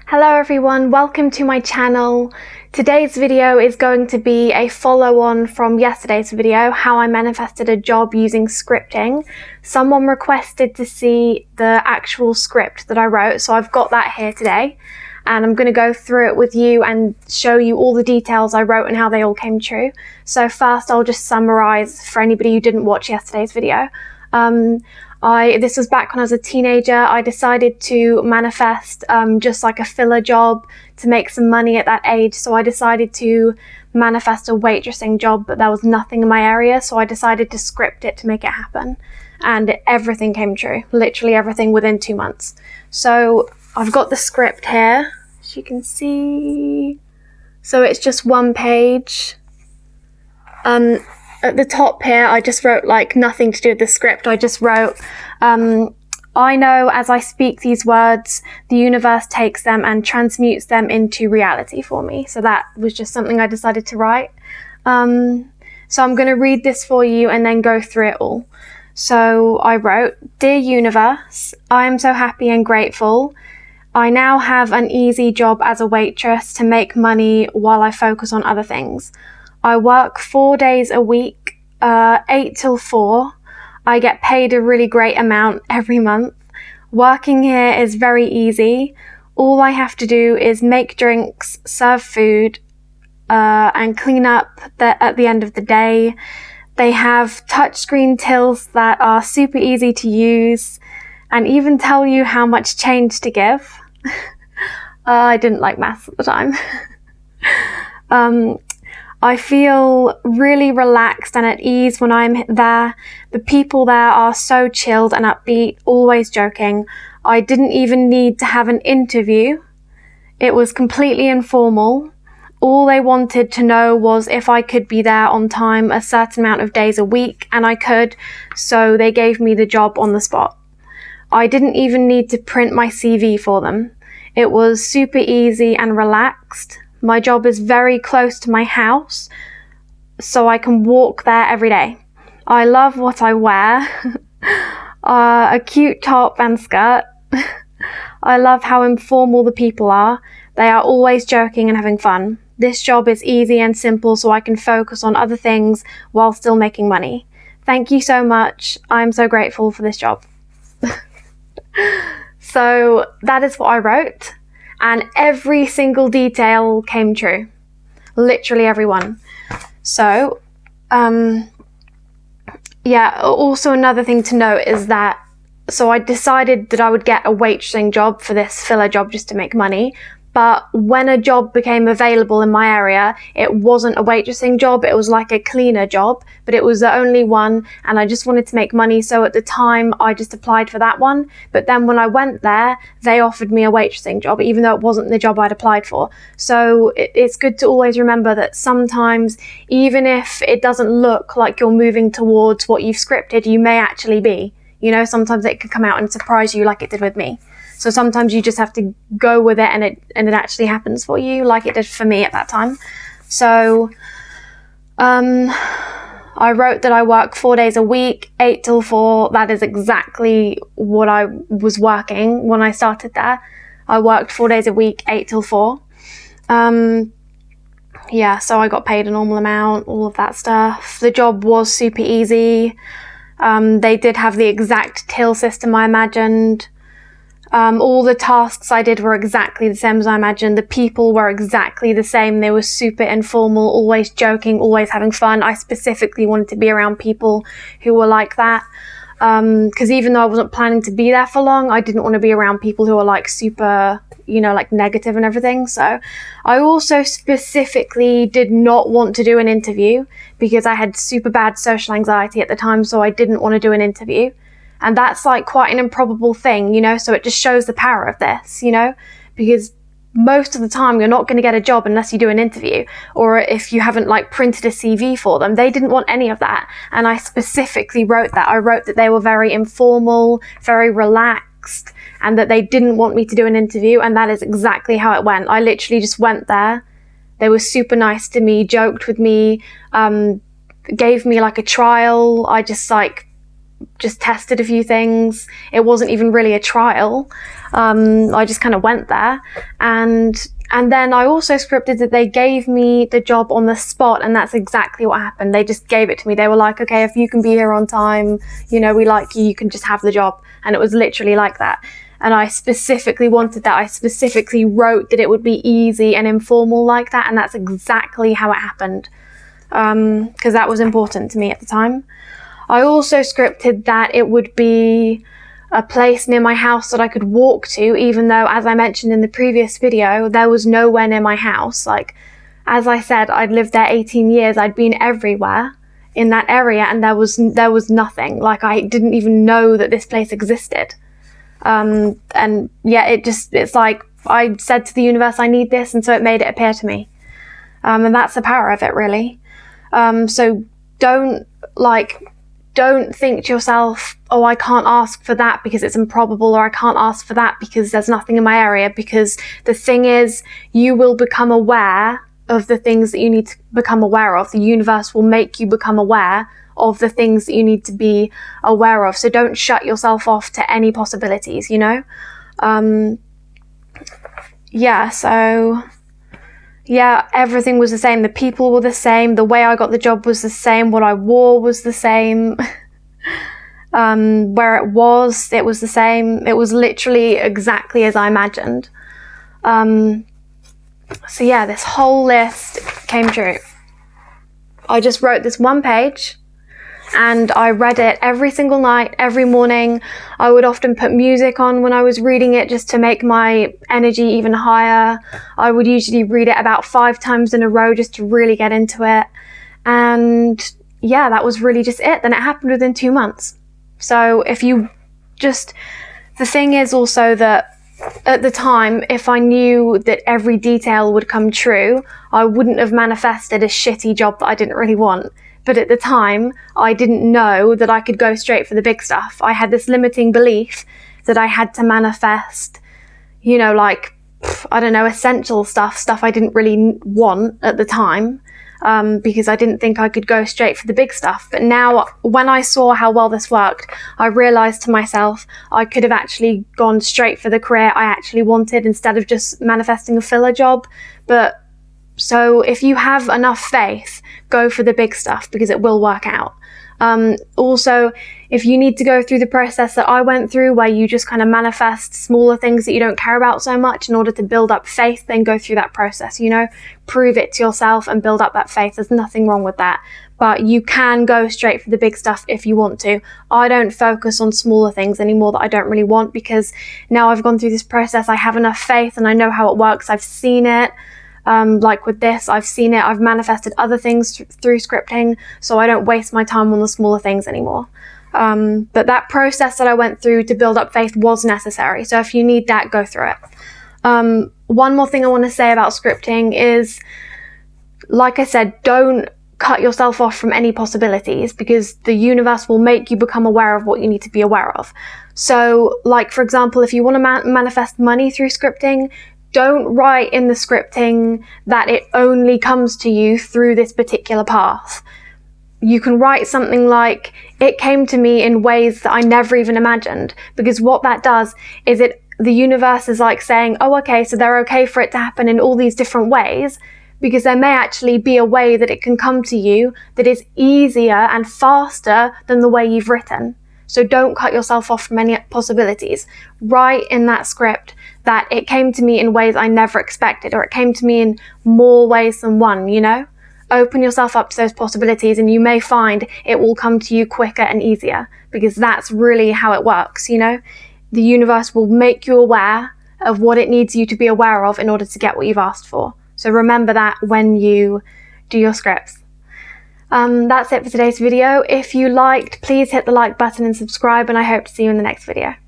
Hello everyone, welcome to my channel. Today's video is going to be a follow-on from yesterday's video, how I manifested a job using scripting. Someone requested to see the actual script that I wrote, so I've got that here today. And I'm going to go through it with you and show you all the details I wrote and how they all came true. So first I'll just summarize for anybody who didn't watch yesterday's video. This was back when I was a teenager. I decided to manifest just like a filler job to make some money at that age. So I decided to manifest a waitressing job, but there was nothing in my area. So I decided to script it to make it happen. And everything came true, literally everything within 2 months. So I've got the script here, as you can see. So it's just one page. At the top here, I just wrote like nothing to do with the script. I just wrote, I know as I speak these words, the universe takes them and transmutes them into reality for me. So that was just something I decided to write. So I'm going to read this for you and then go through it all. So I wrote, Dear Universe, I am so happy and grateful. I now have an easy job as a waitress to make money while I focus on other things. I work 4 days a week, 8 till 4. I get paid a really great amount every month. Working here is very easy. All I have to do is make drinks, serve food, and clean up at the end of the day. They have touchscreen tills that are super easy to use and even tell you how much change to give. I didn't like maths at the time. I feel really relaxed and at ease when I'm there. The people there are so chilled and upbeat, always joking. I didn't even need to have an interview. It was completely informal. All they wanted to know was if I could be there on time a certain amount of days a week, and I could, so they gave me the job on the spot. I didn't even need to print my CV for them. It was super easy and relaxed. My job is very close to my house, so I can walk there every day. I love what I wear, a cute top and skirt. I love how informal the people are. They are always joking and having fun. This job is easy and simple, so I can focus on other things while still making money. Thank you so much. I'm so grateful for this job. So that is what I wrote. And every single detail came true. Literally every one. So, yeah, also another thing to note is that, so I decided that I would get a waitressing job for this filler job just to make money. But when a job became available in my area, it wasn't a waitressing job, it was like a cleaner job, but it was the only one and I just wanted to make money. So at the time I just applied for that one. But then when I went there, they offered me a waitressing job, even though it wasn't the job I'd applied for. So it's good to always remember that sometimes, even if it doesn't look like you're moving towards what you've scripted, you may actually be. You know, sometimes it could come out and surprise you like it did with me. So sometimes you just have to go with it and it actually happens for you like it did for me at that time. So I wrote that I work 4 days a week, 8 till 4. That is exactly what I was working when I started there. I worked 4 days a week, 8 till 4. Yeah, so I got paid a normal amount, all of that stuff. The job was super easy. They did have the exact till system I imagined. All the tasks I did were exactly the same as I imagined. The people were exactly the same. They were super informal, always joking, always having fun. I specifically wanted to be around people who were like that. Because even though I wasn't planning to be there for long, I didn't want to be around people who are like super, you know, like negative and everything. So I also specifically did not want to do an interview because I had super bad social anxiety at the time. So I didn't want to do an interview. And that's like quite an improbable thing, you know, so it just shows the power of this, you know, because most of the time you're not going to get a job unless you do an interview, or if you haven't like printed a CV for them. They didn't want any of that. And I specifically wrote that. I wrote that they were very informal, very relaxed, and that they didn't want me to do an interview. And that is exactly how it went. I literally just went there. They were super nice to me, joked with me, gave me like a trial. I just like just tested a few things. It wasn't even really a trial. I just kind of went there, and then I also scripted that they gave me the job on the spot, and that's exactly what happened. They just gave it to me. They were like, okay, if you can be here on time, you know, we like you, you can just have the job. And it was literally like that. And I specifically wanted that. I specifically wrote that it would be easy and informal like that, and that's exactly how it happened, because that was important to me at the time. I also scripted that it would be a place near my house that I could walk to, even though, as I mentioned in the previous video, there was nowhere near my house. Like, as I said, I'd lived there 18 years. I'd been everywhere in that area, and there was nothing. Like, I didn't even know that this place existed. And yeah, it's like I said to the universe, I need this, and so it made it appear to me. And that's the power of it, really. So don't think to yourself, oh, I can't ask for that because it's improbable, or I can't ask for that because there's nothing in my area. Because the thing is, you will become aware of the things that you need to become aware of. The universe will make you become aware of the things that you need to be aware of. So don't shut yourself off to any possibilities, you know? Yeah, everything was the same. The people were the same. The way I got the job was the same. What I wore was the same. Where it was the same. It was literally exactly as I imagined. So yeah, this whole list came true. I just wrote this one page, and I read it every single night, every morning. I would often put music on when I was reading it just to make my energy even higher. I would usually read it about 5 times in a row just to really get into it. And yeah, that was really just it. Then it happened within 2 months. So the thing is also that at the time, if I knew that every detail would come true, I wouldn't have manifested a shitty job that I didn't really want. But at the time, I didn't know that I could go straight for the big stuff. I had this limiting belief that I had to manifest, you know, like, I don't know, essential stuff I didn't really want at the time, because I didn't think I could go straight for the big stuff. But now, when I saw how well this worked, I realized to myself I could have actually gone straight for the career I actually wanted instead of just manifesting a filler job. But so if you have enough faith, go for the big stuff, because it will work out. Also, if you need to go through the process that I went through, where you just kind of manifest smaller things that you don't care about so much in order to build up faith, then go through that process, you know, prove it to yourself and build up that faith. There's nothing wrong with that. But you can go straight for the big stuff if you want to. I don't focus on smaller things anymore that I don't really want, because now I've gone through this process, I have enough faith and I know how it works. I've seen it. Like with this, I've seen it. I've manifested other things through scripting, so I don't waste my time on the smaller things anymore. But that process that I went through to build up faith was necessary. So if you need that, go through it. One more thing I want to say about scripting is, like I said, don't cut yourself off from any possibilities, because the universe will make you become aware of what you need to be aware of. So, like, for example, if you want to manifest money through scripting, don't write in the scripting that it only comes to you through this particular path. You can write something like, it came to me in ways that I never even imagined, because what that does is the universe is like saying, oh, okay, so they're okay for it to happen in all these different ways, because there may actually be a way that it can come to you that is easier and faster than the way you've written. So don't cut yourself off from any possibilities. Write in that script that it came to me in ways I never expected, or it came to me in more ways than one, you know? Open yourself up to those possibilities, and you may find it will come to you quicker and easier, because that's really how it works, you know? The universe will make you aware of what it needs you to be aware of in order to get what you've asked for. So remember that when you do your scripts. That's it for today's video. If you liked, please hit the like button and subscribe, and I hope to see you in the next video.